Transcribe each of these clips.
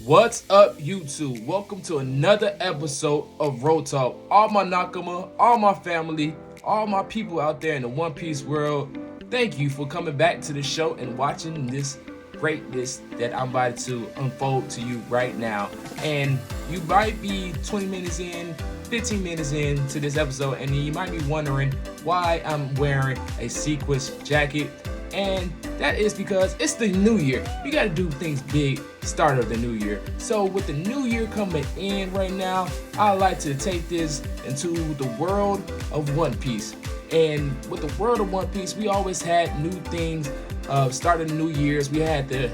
What's up, YouTube? Welcome to another episode of Road Talk. All my Nakama, all my family, all my people out there in the One Piece world, thank you for coming back to the show and watching this greatness that I'm about to unfold to you right now. And you might be 20 minutes in, 15 minutes in to this episode, and you might be wondering why I'm wearing a sequence jacket. And that is because it's the new year. We got to do things big start of the new year. So with the new year coming in right now, I like to take this into the world of One Piece. And with the world of One Piece, we always had new things. Starting the new years, we had the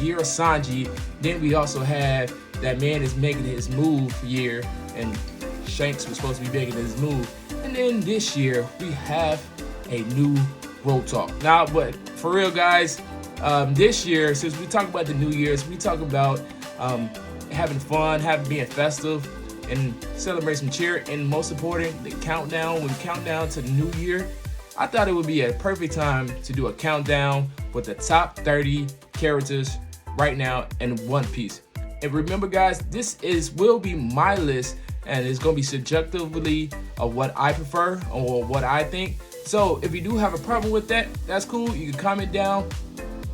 year of Sanji. Then we also had that man is making his move year, and Shanks was supposed to be making his move. And then this year we have a new Road Talk. Now, but for real, guys, this year, since we talk about the New Year's, we talk about having fun, being festive, and celebrate some cheer. And most important, the countdown. When we count down to the New Year, I thought it would be a perfect time to do a countdown with the top 30 characters right now in One Piece. And remember, guys, this will be my list, and it's gonna be subjectively of what I prefer or what I think. So if you do have a problem with that, that's cool. You can comment down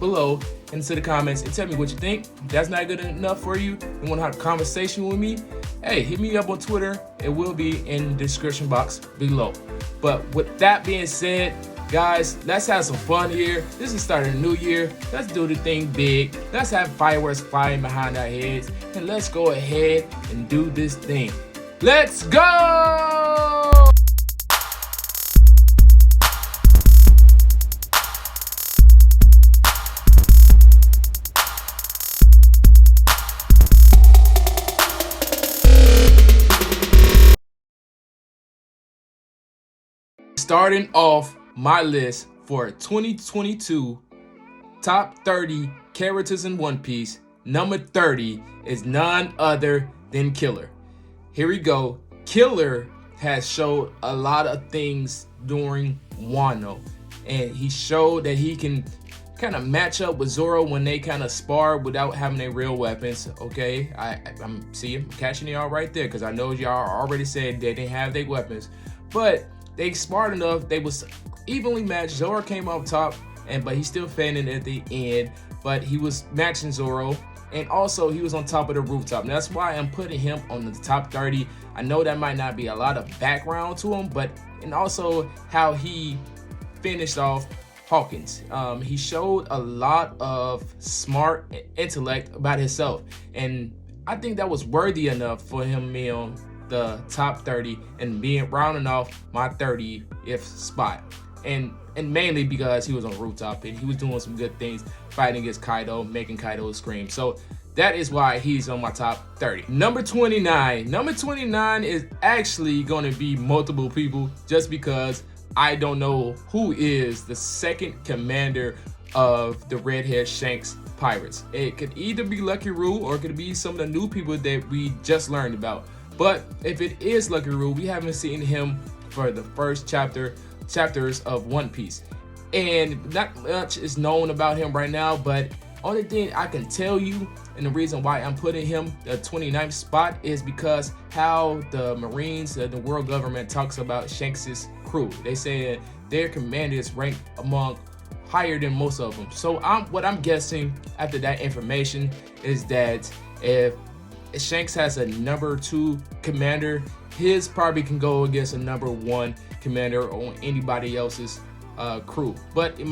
below into the comments and tell me what you think. If that's not good enough for you, you want to have a conversation with me, hey, hit me up on Twitter. It will be in the description box below. But with that being said, guys, let's have some fun here. This is starting a new year. Let's do the thing big. Let's have fireworks flying behind our heads, and let's go ahead and do this thing. Let's go! Starting off my list for 2022 top 30 characters in One Piece, number 30 is none other than Killer. Here we go. Killer has showed a lot of things during Wano, and he showed that he can kind of match up with Zoro when they kind of spar without having their real weapons. Okay, I'm catching y'all right there, because I know y'all already said they didn't have their weapons, but they smart enough. They was evenly matched. Zoro came up top, but he still faded at the end. But he was matching Zoro, and also he was on top of the rooftop. And that's why I'm putting him on the top 30. I know that might not be a lot of background to him, and also how he finished off Hawkins. He showed a lot of smart intellect about himself, and I think that was worthy enough for him being on the top 30 and being rounding off my 30th spot, and mainly because he was on rooftop and he was doing some good things, fighting against Kaido, making Kaido scream. So that is why he's on my top 30. Number 29 is actually going to be multiple people, just because I don't know who is the second commander of the Redhead Shanks Pirates. It could either be Lucky Roo, or it could be some of the new people that we just learned about. But if it is Lucky Roo, we haven't seen him for the first chapters of One Piece, and not much is known about him right now. But only thing I can tell you, and the reason why I'm putting him the 29th spot, is because how the Marines, the world government, talks about Shanks's crew. They say their commanders rank among higher than most of them. So what I'm guessing after that information is that if Shanks has a number 2 commander, his probably can go against a number 1 commander on anybody else's crew. But he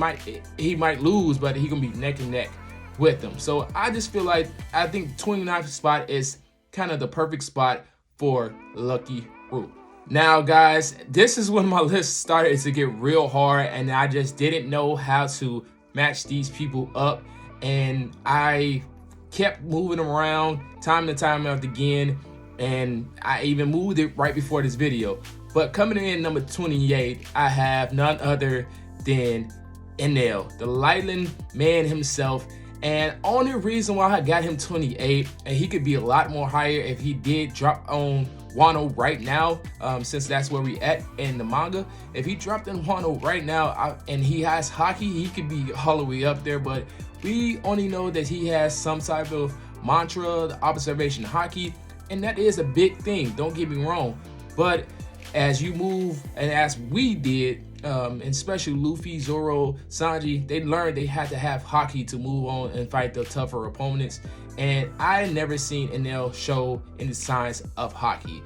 might lose, but he can be neck and neck with them. So I just feel like I think 29th spot is kind of the perfect spot for Lucky Roo. Now, guys, this is when my list started to get real hard, and I just didn't know how to match these people up, and I kept moving them around time after again, and I even moved it right before this video. But coming in number 28, I have none other than Enel, the Lightning Man himself. And only reason why I got him 28, and he could be a lot more higher if he did drop on Wano right now, since that's where we at in the manga. If he dropped in Wano right now, and he has hockey, he could be all the way up there. But we only know that he has some type of mantra, the observation hockey, and that is a big thing, don't get me wrong. But as you move, and as we did, and especially Luffy, Zoro, Sanji, they learned they had to have hockey to move on and fight the tougher opponents. And I never seen Enel show any signs of hockey.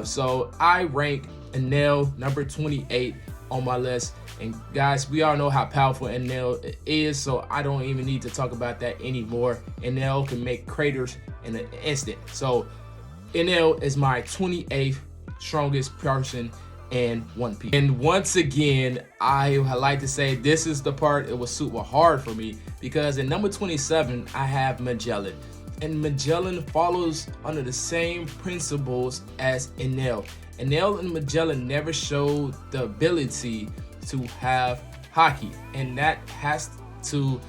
So I rank Enel number 28 on my list. And guys, we all know how powerful Enel is, so I don't even need to talk about that anymore. Enel can make craters in an instant. So Enel is my 28th strongest person in One Piece. And once again, I like to say this is the part it was super hard for me, because in number 27 I have Magellan, and Magellan follows under the same principles as Enel. Enel and Magellan never showed the ability to have hockey, and that has to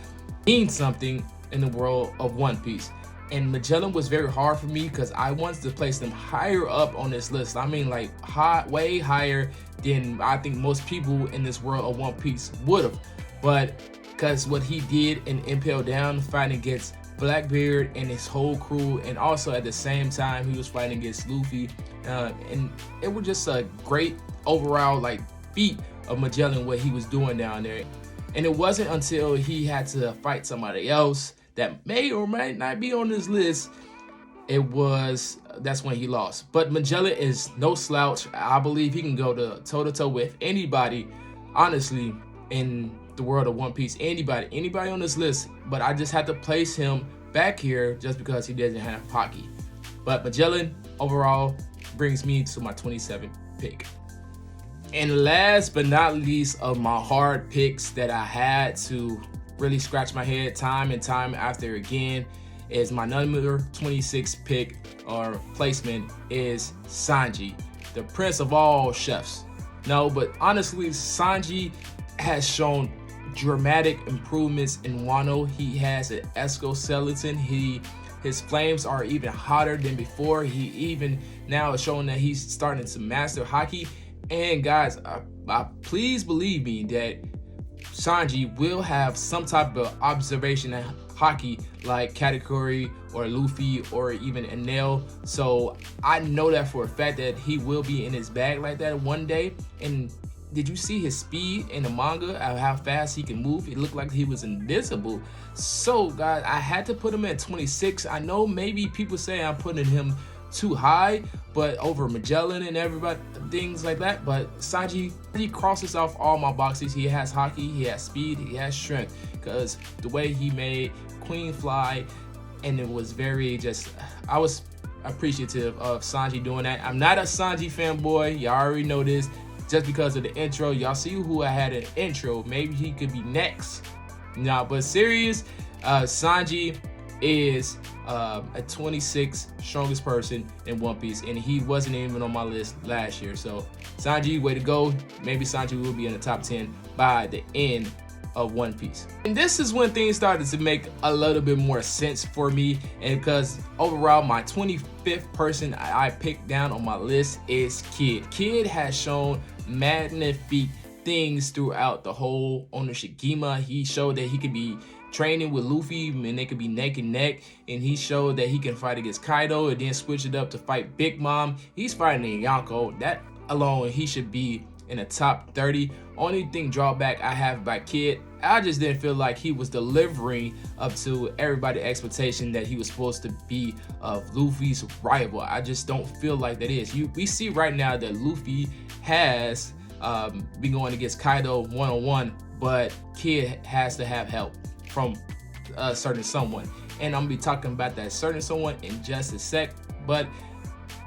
mean something in the world of One Piece. And Magellan was very hard for me because I wanted to place them higher up on this list. I mean, like way higher than I think most people in this world of One Piece would have. But because what he did in Impel Down, fighting against Blackbeard and his whole crew, and also at the same time he was fighting against Luffy, and it was just a great overall like feat of Magellan what he was doing down there. And it wasn't until he had to fight somebody else that may or may not be on this list, that's when he lost. But Magellan is no slouch. I believe he can go to toe-to-toe with anybody, honestly, in the world of One Piece. Anybody on this list, but I just had to place him back here just because he doesn't have hockey. But Magellan overall brings me to my 27th pick. And last but not least of my hard picks that I had to really scratch my head time and time after again is my number 26 pick or placement is Sanji, the prince of all chefs. No, but honestly, Sanji has shown dramatic improvements in Wano. He has an exoskeleton. His flames are even hotter than before. He even now is showing that he's starting to master hockey. And guys, please believe me that Sanji will have some type of observation in hockey like Katakuri or Luffy or even Enel. So I know that for a fact that he will be in his bag like that one day. And did you see his speed in the manga, how fast he can move? It looked like he was invisible. So guys, I had to put him at 26. I know maybe people say I'm putting him too high, but over Magellan and everybody, things like that. But Sanji, he crosses off all my boxes. He has hockey, he has speed, he has strength, because the way he made Queen fly, and it was very I was appreciative of Sanji doing that. I'm not a Sanji fanboy, y'all already know this. Just because of the intro, y'all see who I had an intro, maybe he could be next. Nah, but serious, Sanji is a 26 strongest person in One Piece, and he wasn't even on my list last year. So Sanji, way to go. Maybe Sanji will be in the top 10 by the end of One Piece. And this is when things started to make a little bit more sense for me, and because overall my 25th person I picked down on my list is Kid. Kid has shown magnifique things throughout the whole Onishigima. He showed that he could be training with Luffy and they could be neck and neck, and he showed that he can fight against Kaido and then switch it up to fight Big Mom. He's fighting Yonko. That alone, he should be in the top 30. Only thing drawback I have by Kid, I just didn't feel like he was delivering up to everybody's expectation that he was supposed to be of Luffy's rival. I just don't feel like that is. We see right now that Luffy has been going against Kaido one-on-one, but Kid has to have help from a certain someone, and I'm gonna be talking about that certain someone in just a sec. But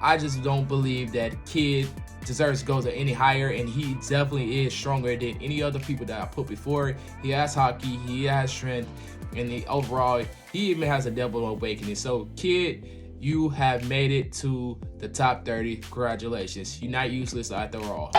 I just don't believe that Kid deserves to go to any higher, and he definitely is stronger than any other people that I put before. He has hockey, he has strength, and overall he even has a double awakening. So Kid, you have made it to the top 30. Congratulations, you're not useless after all.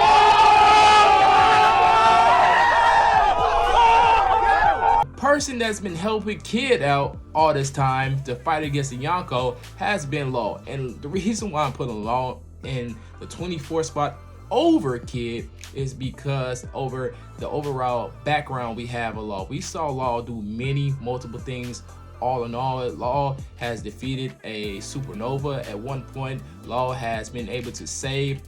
Person that's been helping Kid out all this time to fight against the Yonko has been Law, and the reason why I'm putting Law in the 24th spot over Kid is because over the overall background we have of Law. We saw Law do multiple things all in all, Law has defeated a supernova at one point. Law has been able to save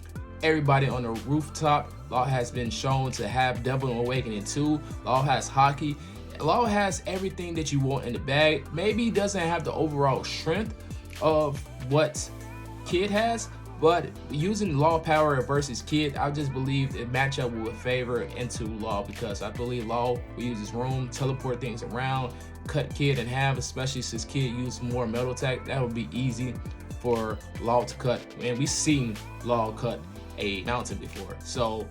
everybody on the rooftop. Law has been shown to have Devil Awakening 2. Law has hockey. Law has everything that you want in the bag. Maybe he doesn't have the overall strength of what Kid has, but using Law power versus Kid, I just believe the matchup will favor into Law, because I believe Law will use his room, teleport things around, cut Kid in half, especially since Kid used more metal attack. That would be easy for Law to cut, and we've seen Law cut a mountain before. So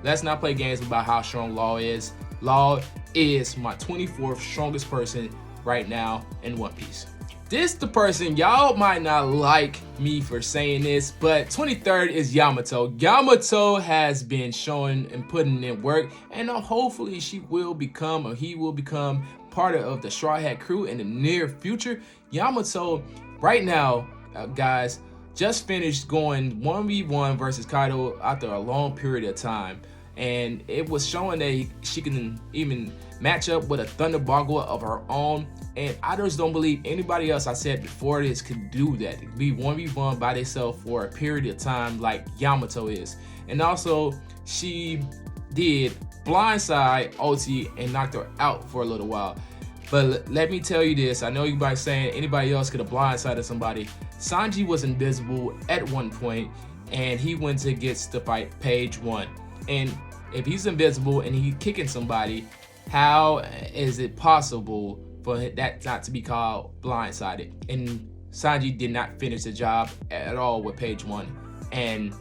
let's not play games about how strong Law is. Law is my 24th strongest person right now in One Piece. This the person, y'all might not like me for saying this, but 23rd is Yamato. Yamato has been showing and putting in work, and hopefully he will become part of the Straw Hat crew in the near future. Yamato right now, guys, just finished going 1v1 versus Kaido after a long period of time, and it was showing that she can even match up with a Thunder Bagua of her own, and I just don't believe anybody else I said before this could do that, be 1v1 by themselves for a period of time like Yamato is. And also she did blindside OT and knocked her out for a little while. But let me tell you this, I know everybody's saying anybody else could have blindsided somebody. Sanji was invisible at one point, and he went to get to fight Page 1. And if he's invisible and he's kicking somebody, how is it possible for that not to be called blindsided? And Sanji did not finish the job at all with Page 1, and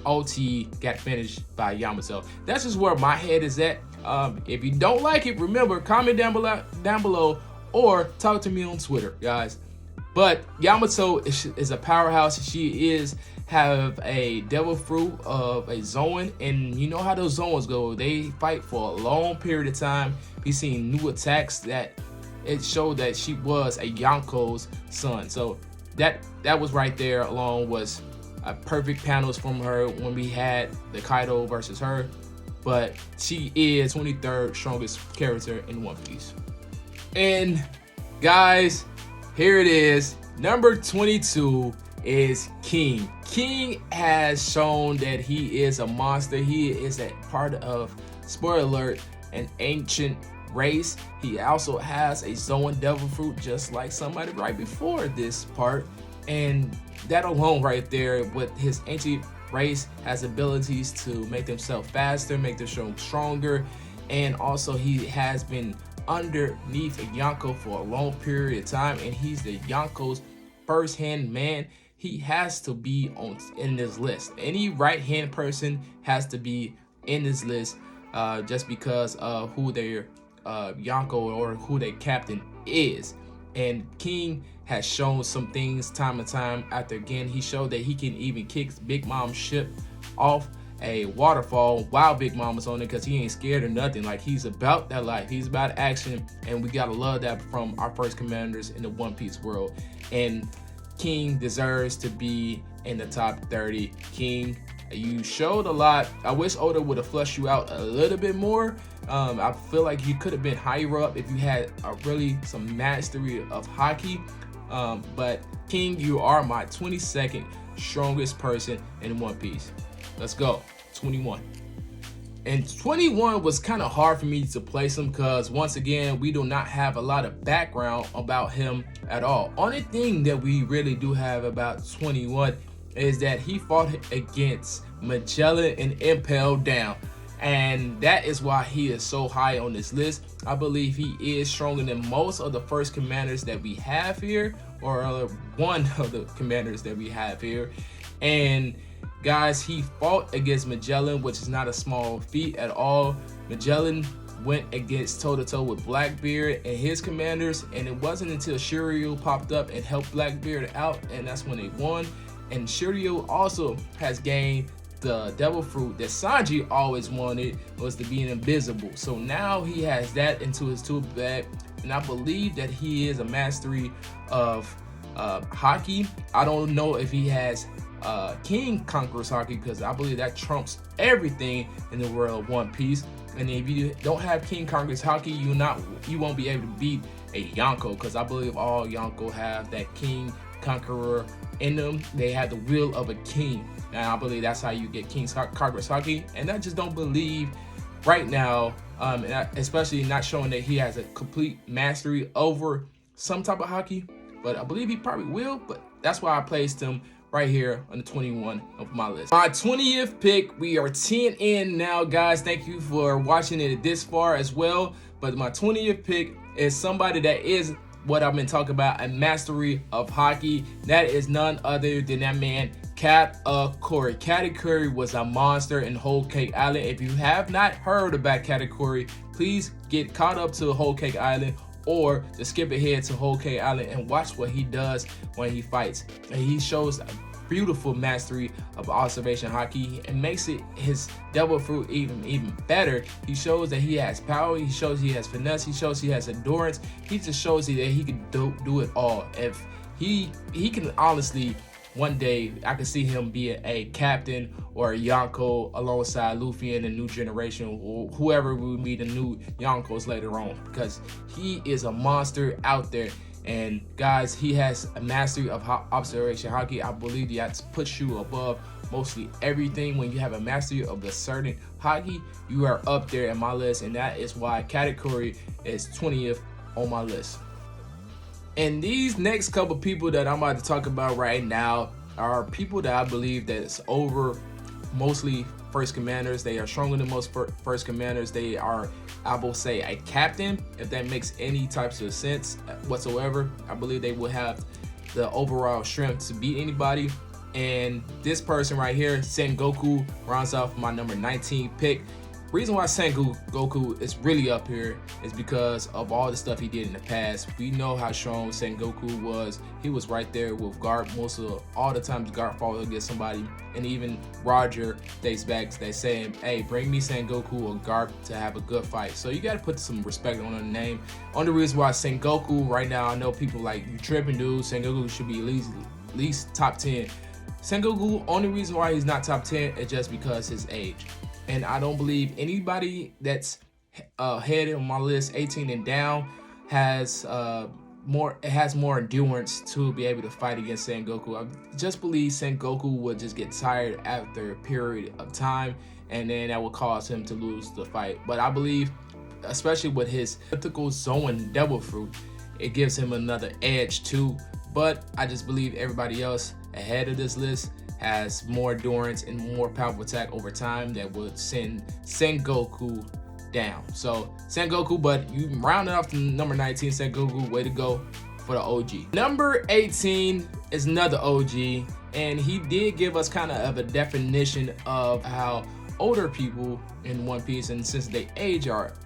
OT got finished by Yamato. That's just where my head is at. If you don't like it, remember, comment down below or talk to me on Twitter, guys. But Yamato is a powerhouse. She have a devil fruit of a Zoan, and you know how those Zoans go. They fight for a long period of time. We've seen new attacks that it showed that she was a Yonko's son. So that was right there along was a perfect panels from her when we had the Kaido versus her. But she is 23rd strongest character in One Piece. And guys, here it is. Number 22 is King. King has shown that he is a monster. He is a part of, spoiler alert, an ancient race. He also has a Zoan devil fruit, just like somebody right before this part. And that alone right there with his ancient race has abilities to make themselves faster, make them stronger, and also he has been underneath a Yonko for a long period of time, and he's the Yonko's first-hand man. He has to be in this list. Any right-hand person has to be in this list, just because of who their Yonko or who their captain is. And King has shown some things time and time after again. He showed that he can even kick Big Mom's ship off a waterfall while Big Mom was on it, because he ain't scared or nothing. Like, he's about that life. He's about action, and we gotta love that from our first commanders in the One Piece world. And King deserves to be in the top 30. King, you showed a lot. I wish Oda would have flushed you out a little bit more. I feel like you could have been higher up if you had really some mastery of hockey. But King, you are my 22nd strongest person in One Piece. Let's go. 21. And 21 was kind of hard for me to place him, because once again, we do not have a lot of background about him at all. Only thing that we really do have about 21 is that he fought against Magellan and Impel Down. And that is why he is so high on this list. I believe he is stronger than most of the first commanders that we have here, or one of the commanders that we have here. And guys, he fought against Magellan, which is not a small feat at all. Magellan went against toe-to-toe with Blackbeard and his commanders, and it wasn't until Shiryu popped up and helped Blackbeard out, and that's when they won. And Shiryu also has gained the devil fruit that Sanji always wanted, was to be invisible. So now he has that into his tool bag, and I believe that he is a mastery of hockey. I don't know if he has King Conqueror's hockey, because I believe that trumps everything in the world of One Piece. And if you don't have King Conqueror's hockey, you won't be able to beat a Yonko, because I believe all Yonko have that king conqueror in them. They have the will of a king, and I believe that's how you get King Kagurasaki. And I just don't believe right now, especially not showing that he has a complete mastery over some type of Haki, but I believe he probably will. But that's why I placed him right here on the 21 of my list. My 20th pick, we are 10 in now, guys. Thank you for watching it this far as well. But my 20th pick is somebody that is what I've been talking about, a mastery of Haki. That is none other than that man, Katakuri. Katakuri was a monster in Whole Cake Island. If you have not heard about Katakuri, please get caught up to Whole Cake Island, or just skip ahead to Whole Cake Island and watch what he does when he fights. And he shows a beautiful mastery of observation Haki and makes it his devil fruit even better. He shows that he has power, he shows he has finesse, he shows he has endurance. He just shows you that he can do it all. If he can honestly, one day I can see him be a captain or a Yonko alongside Luffy in the new generation, or whoever we meet the new Yonkos later on, because he is a monster out there. And guys, he has a mastery of observation Haki. I believe that puts you above mostly everything. When you have a mastery of a certain Haki, you are up there in my list, and that is why Katakuri is 20th on my list. And these next couple people that I'm about to talk about right now are people that I believe that's over mostly first commanders. They are stronger than most first commanders. They are, I will say, a captain, if that makes any types of sense whatsoever. I believe they will have the overall strength to beat anybody. And this person right here, Sengoku, rounds off my number 19 pick. Reason why Sengoku is really up here is because of all the stuff he did in the past. We know how strong Sengoku was. He was right there with Garp all the times Garp fought against somebody, and even Roger dates back, they saying, hey, bring me Sengoku or Garp to have a good fight. So you got to put some respect on the name. Only reason why Sengoku right now, I know people like, you tripping, dude. Sengoku should be at least top 10. Sengoku, only reason why he's not top 10 is just because his age. And I don't believe anybody that's head on my list, 18 and down, has more endurance to be able to fight against Sengoku. I just believe Sengoku would just get tired after a period of time, and then that would cause him to lose the fight. But I believe, especially with his mythical Zoan Devil Fruit, it gives him another edge too. But I just believe everybody else ahead of this list has more endurance and more powerful attack over time that would send Sengoku down. So Sengoku, but you round it off to number 19, Sengoku, way to go for the OG. Number 18 is another OG, and he did give us kind of a definition of how older people in One Piece, and since they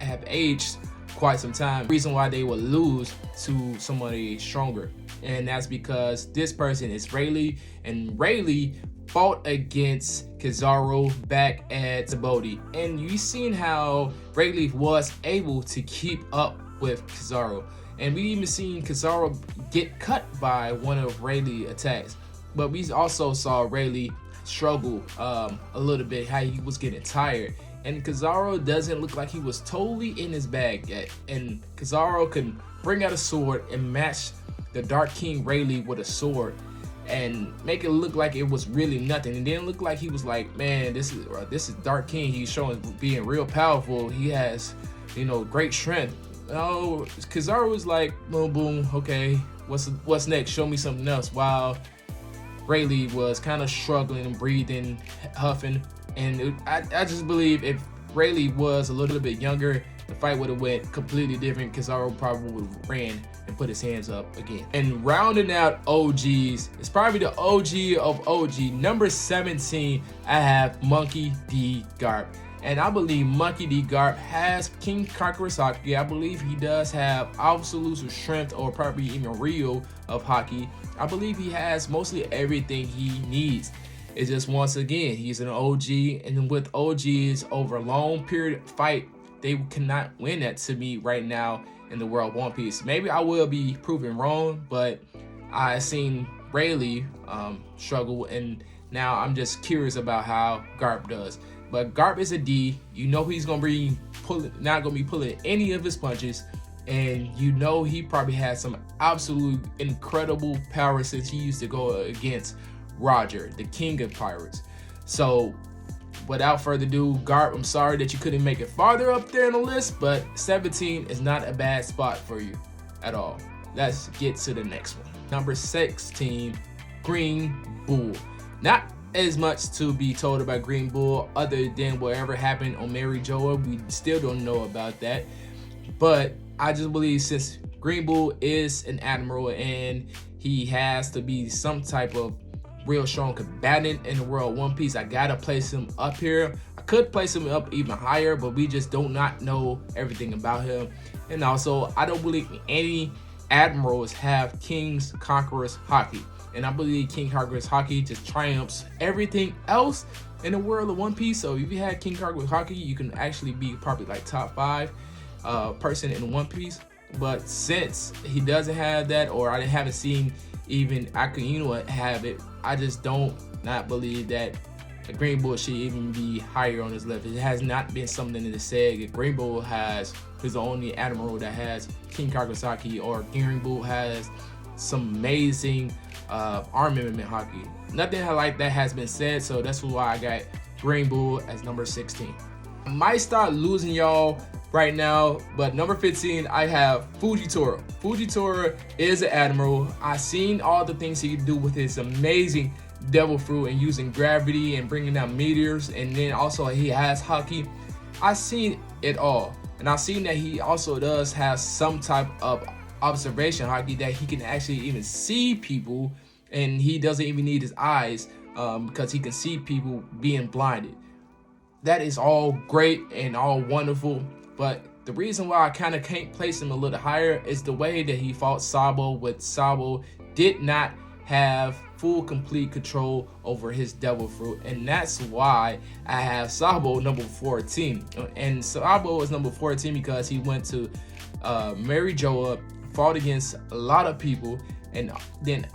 have aged quite some time, reason why they would lose to somebody stronger. And that's because this person is Rayleigh, and Rayleigh fought against Kizaru back at Sabaody. And you've seen how Rayleigh was able to keep up with Kizaru. And we even seen Kizaru get cut by one of Rayleigh's attacks. But we also saw Rayleigh struggle a little bit, how he was getting tired. And Kizaru doesn't look like he was totally in his bag yet. And Kizaru can bring out a sword and match the Dark King Rayleigh with a sword and make it look like it was really nothing. It didn't look like he was like, man, this is Dark King. He's showing being real powerful. He has, great strength. No, Kizaru was like, boom, boom, okay, what's next? Show me something else. While Rayleigh was kind of struggling and breathing, huffing. And I just believe if Rayleigh was a little bit younger, the fight would have went completely different. Kizaru probably would have ran and put his hands up again. And rounding out OGs, it's probably the OG of OG. Number 17, I have Monkey D. Garp. And I believe Monkey D. Garp has King Kagurasaki. I believe he does have absolute strength, or probably even real of Haki. I believe he has mostly everything he needs. It's just, once again, he's an OG, and with OGs over a long period fight, they cannot win that to me right now in the world of One Piece. Maybe I will be proven wrong, but I've seen Rayleigh struggle, and now I'm just curious about how Garp does. But Garp is a D. You know he's gonna be not gonna be pulling any of his punches. And you know he probably had some absolute incredible power since he used to go against Roger, the king of pirates. So without further ado, Garp, I'm sorry that you couldn't make it farther up there in the list, but 17 is not a bad spot for you at all. Let's get to the next one. Number 16, Green Bull. Not as much to be told about Green Bull other than whatever happened on Mary Joa. We still don't know about that. But I just believe since Green Bull is an admiral and he has to be some type of real strong combatant in the world of One Piece, I gotta place him up here. I could place him up even higher, but we just do not know everything about him. And also, I don't believe any admirals have King's Conqueror's Haki. And I believe King Conqueror's Haki just triumphs everything else in the world of One Piece. So if you had King Conqueror's Haki, you can actually be probably like top 5 person in One Piece. But since he doesn't have that, or I haven't seen even Akainu have it, I just don't not believe that the Green Bull should even be higher on his list. It has not been something that is said. Green Bull is the only admiral that has King Kagasaki, or Green Bull has some amazing armament haki. Nothing like that has been said, so that's why I got Green Bull as number 16. I might start losing y'all right now, but number 15, I have Fujitora. Fujitora is an admiral. I've seen all the things he can do with his amazing devil fruit and using gravity and bringing down meteors, and then also he has haki. I've seen it all, and I've seen that he also does have some type of observation haki, that he can actually even see people, and he doesn't even need his eyes because he can see people being blinded. That is all great and all wonderful, but the reason why I kind of can't place him a little higher is the way that he fought Sabo, with Sabo did not have full complete control over his devil fruit, and that's why I have Sabo number 14. And Sabo is number 14 because he went to Mary Joa, fought against a lot of people, and then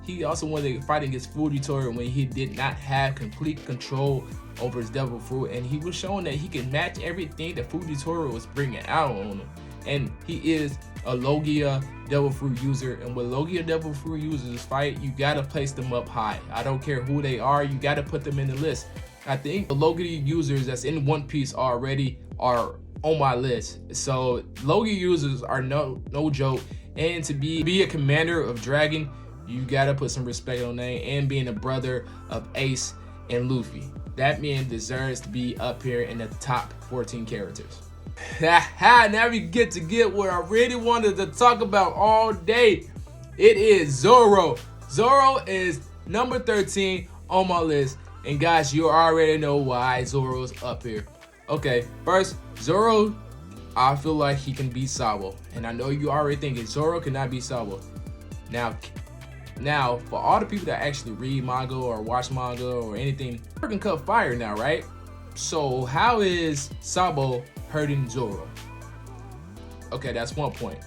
he also wanted to fight against Fujitora when he did not have complete control over his devil fruit, and he was showing that he can match everything that Fujitora was bringing out on him. And he is a Logia devil fruit user, and when Logia devil fruit users fight, you gotta place them up high. I don't care who they are, you gotta put them in the list. I think the Logia users that's in One Piece already are on my list. So Logia users are no joke, and to be a commander of Dragon, you gotta put some respect on name, and being a brother of Ace and Luffy. That man deserves to be up here in the top 14 characters. Now we get what I really wanted to talk about all day. It is Zoro. Zoro is number 13 on my list, and guys, you already know why Zoro's up here. Okay, first, Zoro, I feel like he can beat Sabo, and I know you already thinking Zoro cannot beat Sabo. Now, for all the people that actually read manga or watch manga or anything, Zoro can cut fire now, right? So how is Sabo hurting Zoro? Okay, that's one point.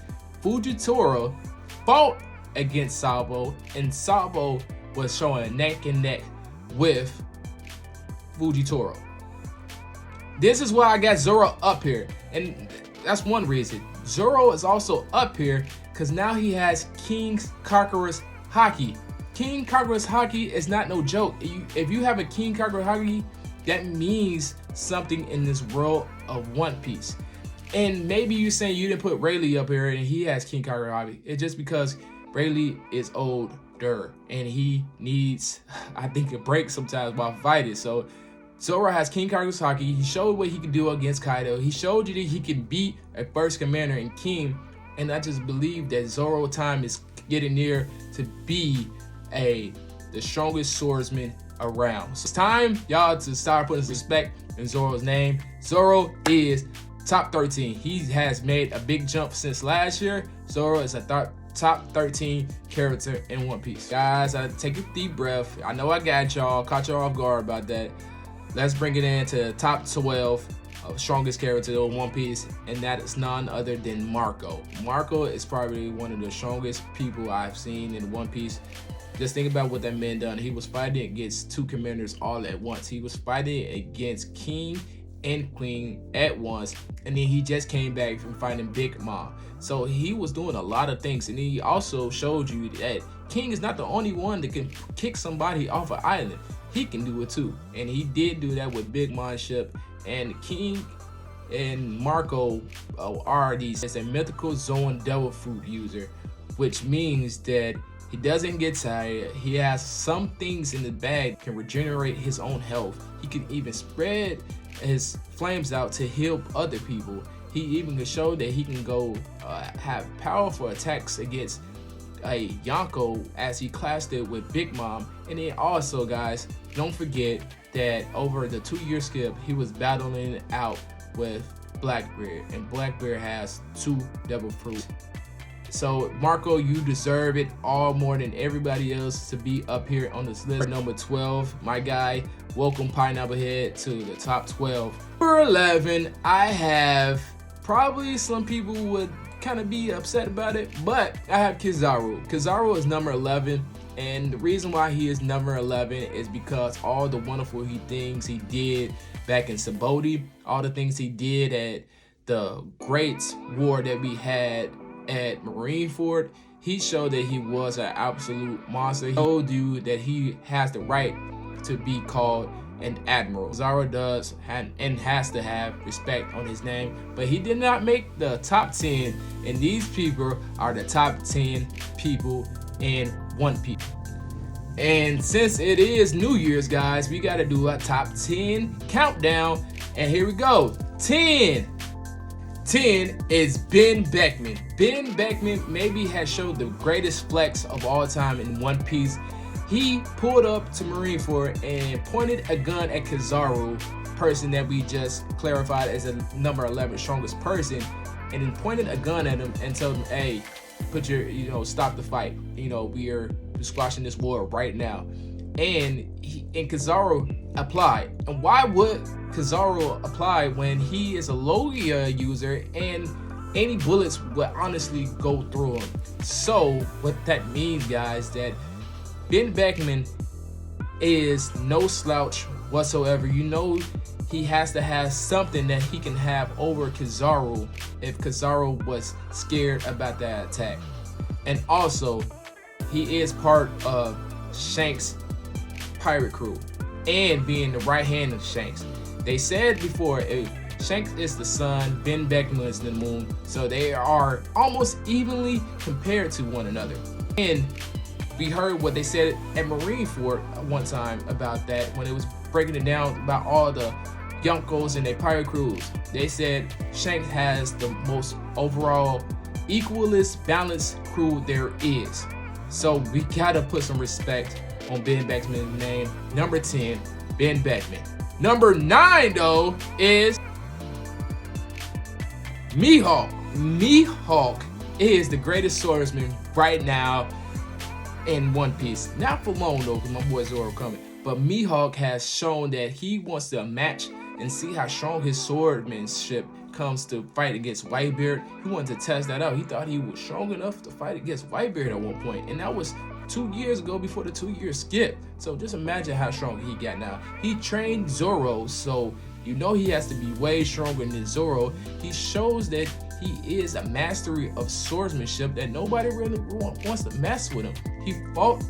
Fujitora fought against Sabo, and Sabo was showing neck and neck with Fujitora. This is why I got Zoro up here, and that's one reason. Zoro is also up here because now he has King's Conqueror's Haki. King Conqueror's Haki is not no joke. If you have a King Conqueror's Haki, that means something in this world of One Piece. And maybe you're saying you didn't put Rayleigh up here and he has King Conqueror's Haki. It's just because Rayleigh is older and he needs, I think, a break sometimes while fighting. So Zoro has King Conqueror's Haki. He showed what he could do against Kaido. He showed you that he can beat a first commander in King. And I just believe that Zoro time is getting near to be the strongest swordsman around. So it's time, y'all, to start putting some respect in Zoro's name. Zoro is top 13. He has made a big jump since last year. Zoro is a top 13 character in One Piece. Guys, I take a deep breath. I know I got y'all, caught y'all off guard about that. Let's bring it into top 12 of strongest character in One Piece, and that is none other than Marco. Marco is probably one of the strongest people I've seen in One Piece. Just think about what that man done. He was fighting against two commanders all at once. He was fighting against King and Queen at once, and then he just came back from fighting Big Mom. So he was doing a lot of things, and he also showed you that King is not the only one that can kick somebody off an island. He can do it too, and he did do that with Big Mom's ship. And King and Marco are these as a mythical zone devil fruit user, which means that he doesn't get tired. He has some things in the bag that can regenerate his own health. He can even spread his flames out to heal other people. He even can show that he can go have powerful attacks against a Yonko as he clashed it with Big Mom. And then also, guys, don't forget that over the 2-year skip, he was battling out with Blackbeard, and Blackbeard has 2 devil fruits. So Marco, you deserve it all more than everybody else to be up here on this list. Number 12, my guy, welcome Pineapple Head to the top 12. Number 11, I have probably some people would kind of be upset about it, but I have Kizaru. Kizaru is number 11, and the reason why he is number 11 is because all the wonderful things he did back in Sabaody, all the things he did at the Great War that we had at Marineford. He showed that he was an absolute monster. He showed you that he has the right to be called an admiral. Zara does and has to have respect on his name, but he did not make the top 10, and these people are the top 10 people in One Piece. And since it is New Year's, guys, we got to do a top 10 countdown, and here we go. 10 is Ben Beckman. Ben Beckman maybe has showed the greatest flex of all time in One Piece. He pulled up to Marineford and pointed a gun at Kizaru, person that we just clarified as a number 11 strongest person, and then pointed a gun at him and told him, hey, put your, stop the fight. We are squashing this war right now. And Kizaru applied. And why would Kizaru apply when he is a Logia user and any bullets would honestly go through him? So what that means, guys, that Ben Beckman is no slouch whatsoever. He has to have something that he can have over Kizaru if Kizaru was scared about that attack. And also, he is part of Shanks' pirate crew and being the right hand of Shanks. They said before, if Shanks is the sun, Ben Beckman is the moon, so they are almost evenly compared to one another. And we heard what they said at Marineford one time about that when it was breaking it down about all the Yonkos and their pirate crews. They said Shanks has the most overall equalist balanced crew there is. So we gotta put some respect on Ben Beckman's name. Number 10, Ben Beckman. Number 9 though is Mihawk. Mihawk is the greatest swordsman right now in One Piece. Not for long though, because my boy Zoro coming. But Mihawk has shown that he wants to match and see how strong his swordmanship comes to fight against Whitebeard. He wanted to test that out. He thought he was strong enough to fight against Whitebeard at one point, and that was 2 years ago before the 2-year skip. So just imagine how strong he got now. He trained Zoro, so he has to be way stronger than Zoro. He shows that he is a mastery of swordsmanship that nobody really wants to mess with him. He fought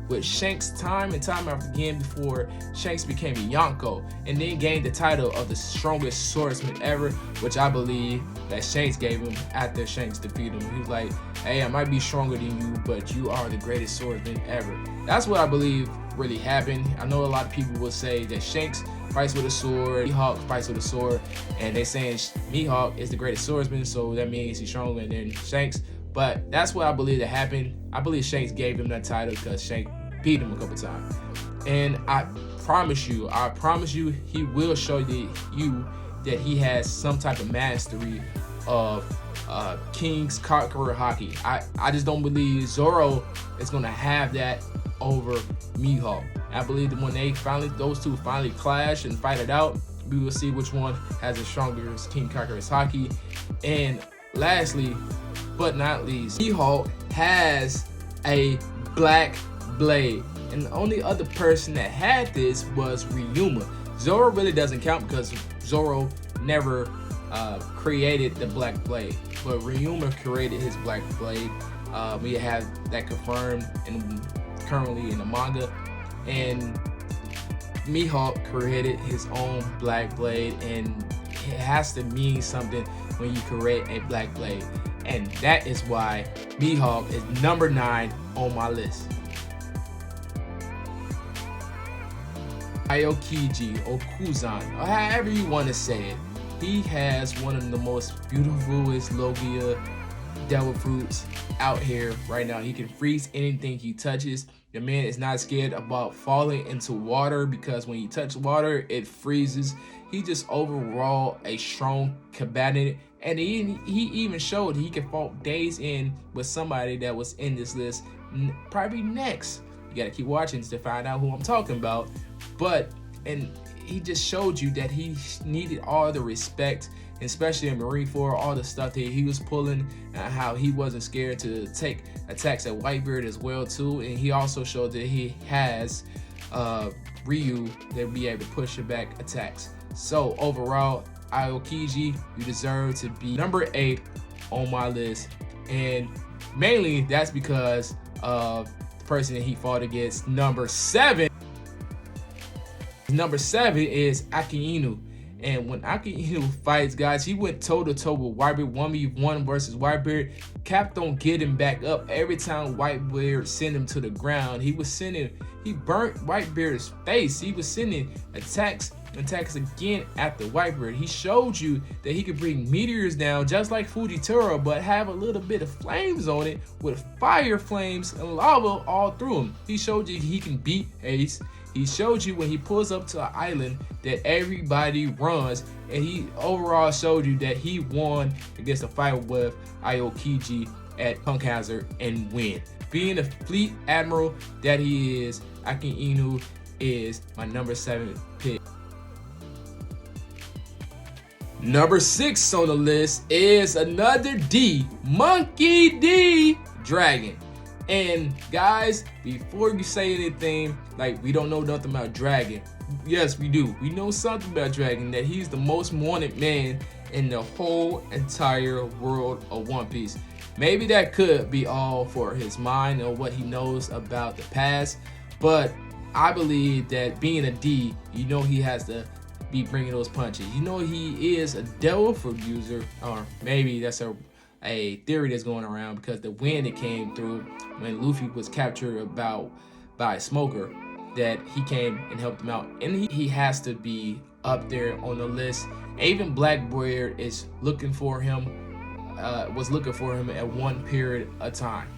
with Shanks time and time after again before Shanks became a Yonko, and then gained the title of the strongest swordsman ever, which I believe that Shanks gave him after Shanks defeated him. He was like, hey, I might be stronger than you, but you are the greatest swordsman ever. That's what I believe really happened. I know a lot of people will say that Shanks fights with a sword, Mihawk fights with a sword, and they're saying Mihawk is the greatest swordsman, so that means he's stronger than Shanks. But that's what I believe that happened. I believe Shanks gave him that title because Shanks beat him a couple times. And I promise you, he will show you that he has some type of mastery of King's Conqueror Hockey. I just don't believe Zoro is going to have that over Mihawk. I believe that when those two finally clash and fight it out, we will see which one has the strongest King Conqueror's Hockey. And lastly, but not least, Mihawk has a black blade, and the only other person that had this was Ryuma. Zoro really doesn't count because Zoro never created the Black Blade, but Ryuma created his Black Blade. We have that confirmed and currently in the manga, and Mihawk created his own Black Blade, and it has to mean something when you create a Black Blade, and that is why Mihawk is number 9 on my list. Aokiji, Okuzan, or however you want to say it, he has one of the most beautifulest Logia devil fruits out here right now. He can freeze anything he touches. The man is not scared about falling into water because when you touch water, it freezes. He just overall a strong combatant, and he even showed he could fight days in with somebody that was in this list, probably next. You gotta keep watching to find out who I'm talking about. And he just showed you that he needed all the respect, especially in Marineford, all the stuff that he was pulling, and how he wasn't scared to take attacks at Whitebeard as well too. And he also showed that he has Ryu that be able to push back attacks. So overall, Aokiji, you deserve to be number 8 on my list, and mainly that's because of the person that he fought against. Number 7 is Aki Inu. And when Aki Inu fights, guys, he went toe-to-toe with Whitebeard, 1v1 versus Whitebeard, kept on getting back up every time Whitebeard sent him to the ground. He burnt Whitebeard's face. He was sending attacks again after Whitebeard. He showed you that he could bring meteors down just like Fujitora, but have a little bit of flames on it with fire flames and lava all through him. He showed you he can beat Ace. He showed you when he pulls up to an island that everybody runs, and he overall showed you that he won against a fight with Aokiji at Punk Hazard and win. Being the fleet admiral that he is, Aki Inu is my number 7 pick. Number 6 on the list is another D, Monkey D. Dragon. And guys, before you say anything like we don't know nothing about Dragon, yes we do. We know something about Dragon, that he's the most wanted man in the whole entire world of One Piece. Maybe that could be all for his mind or what he knows about the past, but I believe that being a D, you know he has to be bringing those punches. You know he is a devil fruit user, or maybe that's a theory that's going around because the wind that came through when Luffy was captured by Smoker, that he came and helped him out, and he has to be up there on the list. Even Blackbeard is looking for him, was looking for him at one period of time.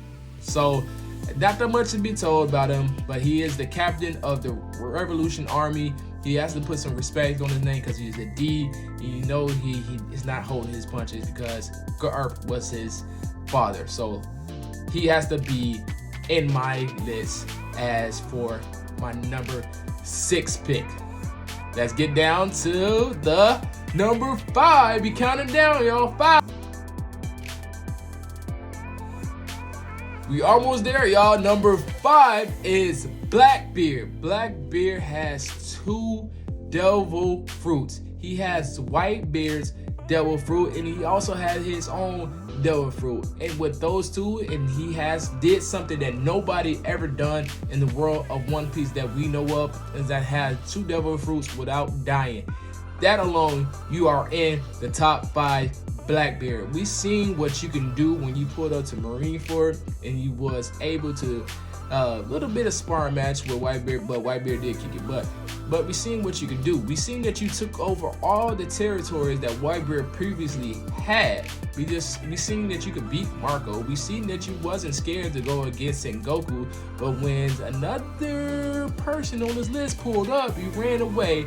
So not that much to be told about him, but he is the captain of the Revolution Army. He has to put some respect on his name because he's a D. You know he is not holding his punches because Garp was his father. So he has to be in my list as for my number 6 pick. Let's get down to the number 5. Be counting down, y'all. 5. We almost there, y'all. Number 5 is Blackbeard. Blackbeard has 2 devil fruits. He has Whitebeard's devil fruit, and he also has his own devil fruit. And with those 2, and he did something that nobody ever done in the world of One Piece that we know of, is that has 2 devil fruits without dying. That alone, you are in the top 5. Blackbeard. We seen what you can do when you pulled up to Marineford and you was able to little bit of sparring match with Whitebeard, but Whitebeard did kick your butt. But we seen what you can do. We seen that you took over all the territories that Whitebeard previously had. We seen that you could beat Marco. We seen that you wasn't scared to go against Sengoku. But when another person on this list pulled up, you ran away.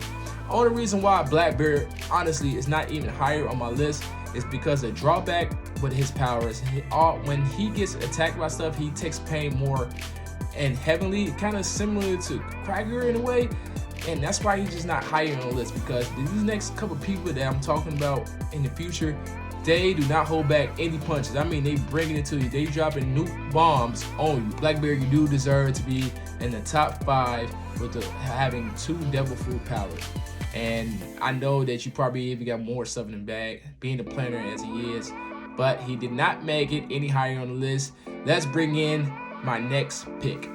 Only reason why Blackbeard honestly is not even higher on my list is because the drawback with his powers, when he gets attacked by stuff, he takes pain more and heavily, kind of similar to Cracker in a way, and that's why he's just not higher on the list, because these next couple people that I'm talking about in the future, they do not hold back any punches. I mean, they bringing it to you. They dropping nuke bombs on you. Blackbeard, you do deserve to be in the top 5 with having 2 devil fruit powers. And I know that you probably even got more stuff in the bag, being the planner as he is, but he did not make it any higher on the list. Let's bring in my next pick.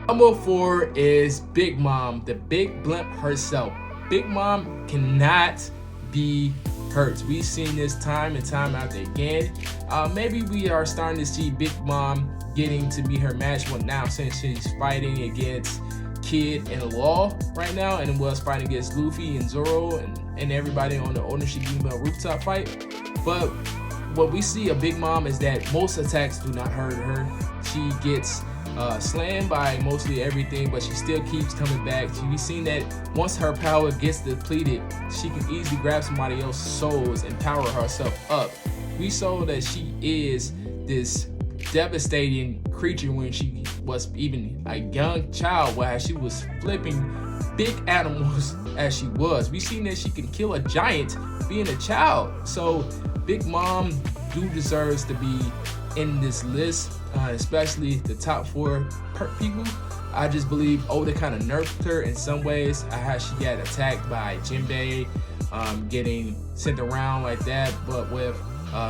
Number 4 is Big Mom, the big blimp herself. Big Mom cannot be hurt. We've seen this time and time out again. Maybe we are starting to see Big Mom getting to be her match one now, since she's fighting against Kid and Law right now, and was fighting against Luffy and Zoro and everybody on the Onishigima rooftop fight. But what we see of Big Mom is that most attacks do not hurt her. She gets slammed by mostly everything, but she still keeps coming back. We've seen that once her power gets depleted, she can easily grab somebody else's souls and power herself up. We saw that she is this devastating creature when she was even a young child, where she was flipping big animals as she was. We've seen that she can kill a giant being a child. So Big Mom deserves to be in this list, especially the top 4 people. I just believe Oda kind of nerfed her in some ways. How she got attacked by Jinbei, getting sent around like that, but with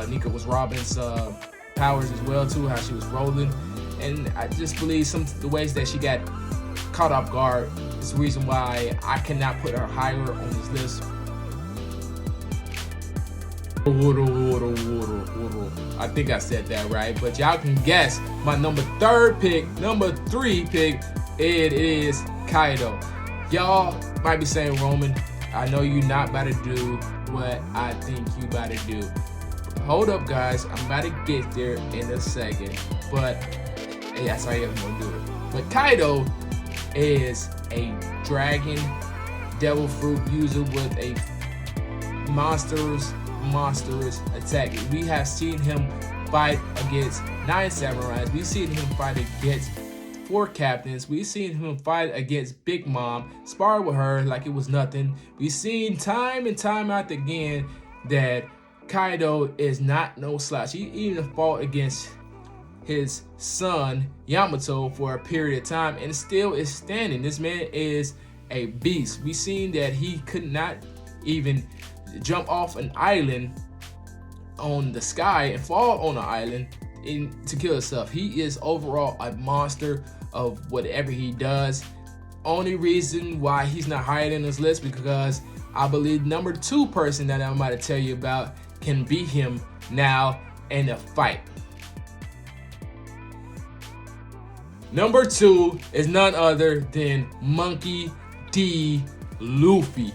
Nika was Robin's powers as well too, how she was rolling. And I just believe the ways that she got caught off guard is the reason why I cannot put her higher on this list. I think I said that right, but y'all can guess my number 3 pick. It is Kaido. Y'all might be saying, Roman, I know you're not about to do what I think you about to do. Hold up, guys, I'm about to get there in a second, but yes, I am gonna do it. But Kaido is a dragon devil fruit user with a monstrous attack. We have seen him fight against 9 samurais. We've seen him fight against 4 captains. We've seen him fight against Big Mom, spar with her like it was nothing. We've seen time and time out again that Kaido is not no slouch. He even fought against his son Yamato for a period of time and still is standing. This man is a beast. We've seen that he could not even jump off an island on the sky and fall on an island to kill himself. He is overall a monster of whatever he does. Only reason why he's not higher in this list because I believe number 2 person that I'm about to tell you about can beat him now in a fight. Number 2 is none other than Monkey D. Luffy.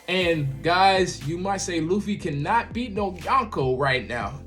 And guys, you might say Luffy cannot beat no Yonko right now.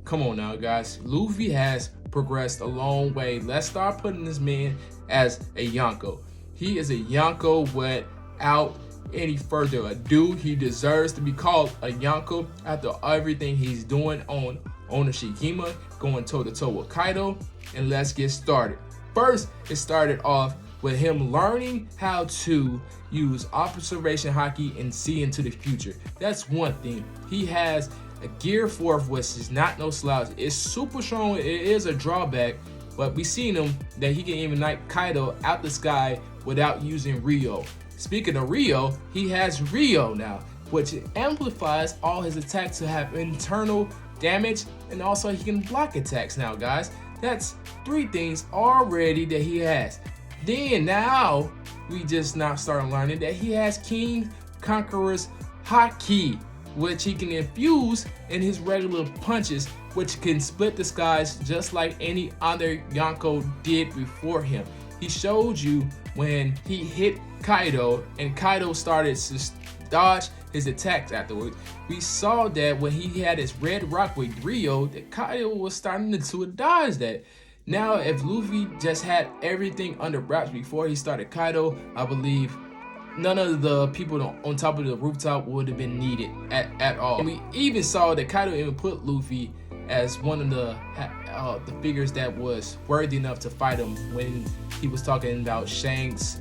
Come on now, guys. Luffy has progressed a long way. Let's start putting this man as a Yonko. He is a Yonko without any further ado. He deserves to be called a Yonko after everything he's doing on Onishigima, going toe-to-toe with Kaido. And let's get started. First, it started off with him learning how to use observation haki and see into the future. That's one thing. He has a gear 4, which is not no slouch. It's super strong. It is a drawback, but we seen him that he can even knock Kaido out the sky without using Rio. Speaking of Rio, he has Rio now, which amplifies all his attacks to have internal damage, and also he can block attacks now, guys. That's 3 things already that he has. Then now we just now started learning that he has King Conqueror's Haki, which he can infuse in his regular punches, which can split the skies just like any other Yonko did before him. He showed you when he hit Kaido and Kaido started to dodge his attacks afterwards. We saw that when he had his red rock with Rio, that Kaido was starting to dodge that. Now, if Luffy just had everything under wraps before he started Kaido, I believe none of the people on top of the rooftop would have been needed at all. And we even saw that Kaido even put Luffy as one of the figures that was worthy enough to fight him when he was talking about Shanks,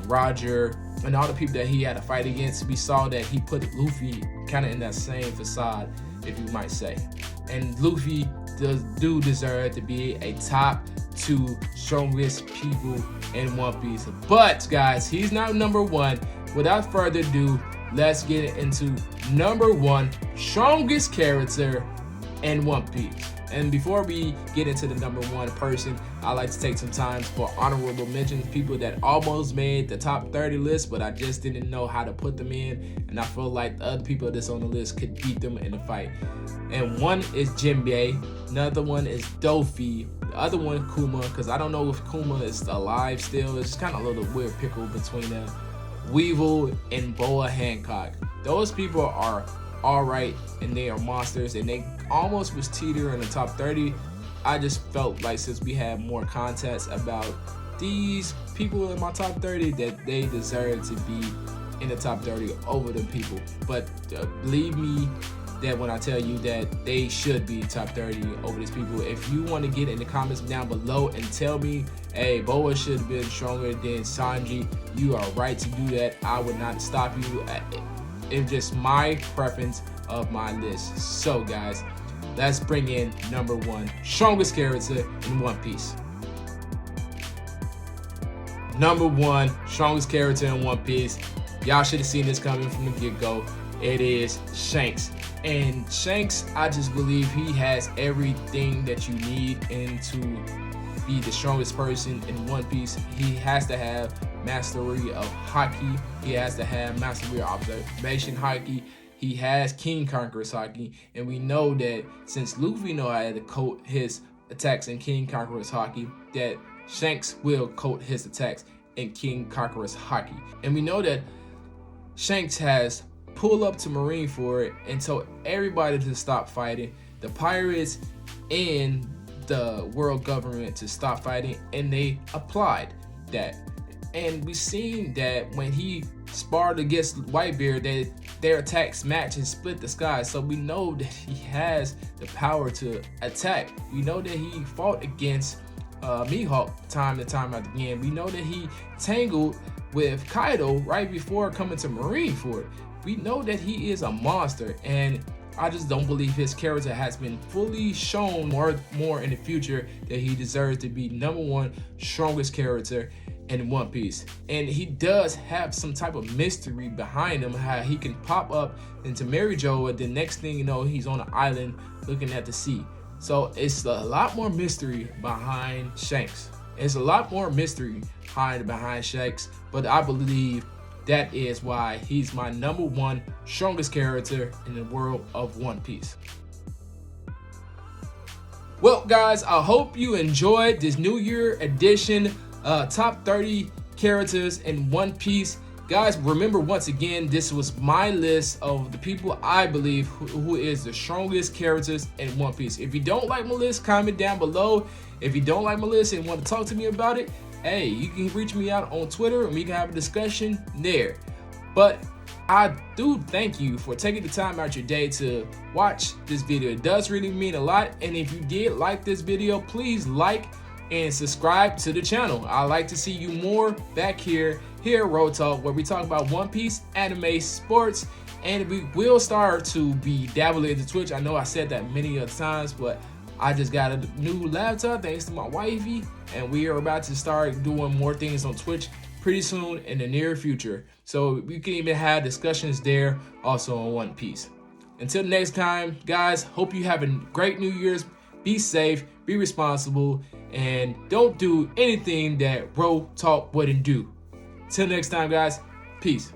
Roger, and all the people that he had to fight against. We saw that he put Luffy kind of in that same facade, if you might say. And Luffy do deserve to be a top 2 strongest people in One Piece. But guys, he's not number 1. Without further ado, let's get into number 1 strongest character in One Piece. And before we get into the number 1 person, I like to take some time for honorable mentions, people that almost made the top 30 list, but I just didn't know how to put them in, and I feel like the other people that's on the list could beat them in the fight. And one is Jinbei, another one is Dofi, the other one Kuma, because I don't know if Kuma is alive still. It's kind of a little weird pickle between them. Weevil and Boa Hancock. Those people are alright, and they are monsters, and they almost was teeter in the top 30. I just felt like since we had more contests about these people in my top 30 that they deserve to be in the top 30 over the people. But believe me that when I tell you that they should be top 30 over these people. If you want to get in the comments down below and tell me, hey, Boa should have been stronger than Sanji, you are right to do that. I would not stop you. It's just my preference of my list. So guys, let's bring in number 1 strongest character in One Piece. Number 1 strongest character in One Piece. Y'all should have seen this coming from the get-go. It is Shanks. And Shanks, I just believe he has everything that you need and to be the strongest person in One Piece. He has to have mastery of haki. He has to have mastery of observation haki. He has King Conqueror's haki, and we know that since Luffy know how to coat his attacks in King Conqueror's haki, that Shanks will coat his attacks in King Conqueror's haki. And we know that Shanks has pulled up to Marineford and told everybody to stop fighting, the pirates and the world government to stop fighting, and they applied that. And we seen that when he sparred against Whitebeard, that their attacks match and split the sky. So we know that he has the power to attack. We know that he fought against Mihawk time and time again. We know that he tangled with Kaido right before coming to Marineford. We know that he is a monster, and I just don't believe his character has been fully shown more in the future that he deserves to be number 1 strongest character in One Piece. And he does have some type of mystery behind him, how he can pop up into Mary Jo, and the next thing you know, he's on an island looking at the sea. So it's a lot more mystery behind Shanks. It's a lot more mystery behind Shanks, but I believe that is why he's my number 1 strongest character in the world of One Piece. Well guys, I hope you enjoyed this New Year edition top 30 characters in One Piece. Guys, remember once again, this was my list of the people I believe who is the strongest characters in One Piece. If you don't like my list, comment down below. If you don't like my list and want to talk to me about it, hey, you can reach me out on Twitter and we can have a discussion there. But I do thank you for taking the time out your day to watch this video. It does really mean a lot. And if you did like this video, please like and subscribe to the channel. I like to see you more back here at Road Talk, where we talk about One Piece, anime, sports, and we will start to be dabbling into Twitch. I know I said that many other times, but I just got a new laptop thanks to my wifey, and we are about to start doing more things on Twitch pretty soon in the near future. So we can even have discussions there also on One Piece. Until next time, guys, hope you have a great New Year's. Be safe, be responsible, and don't do anything that Road Talk wouldn't do. Till next time, guys, peace.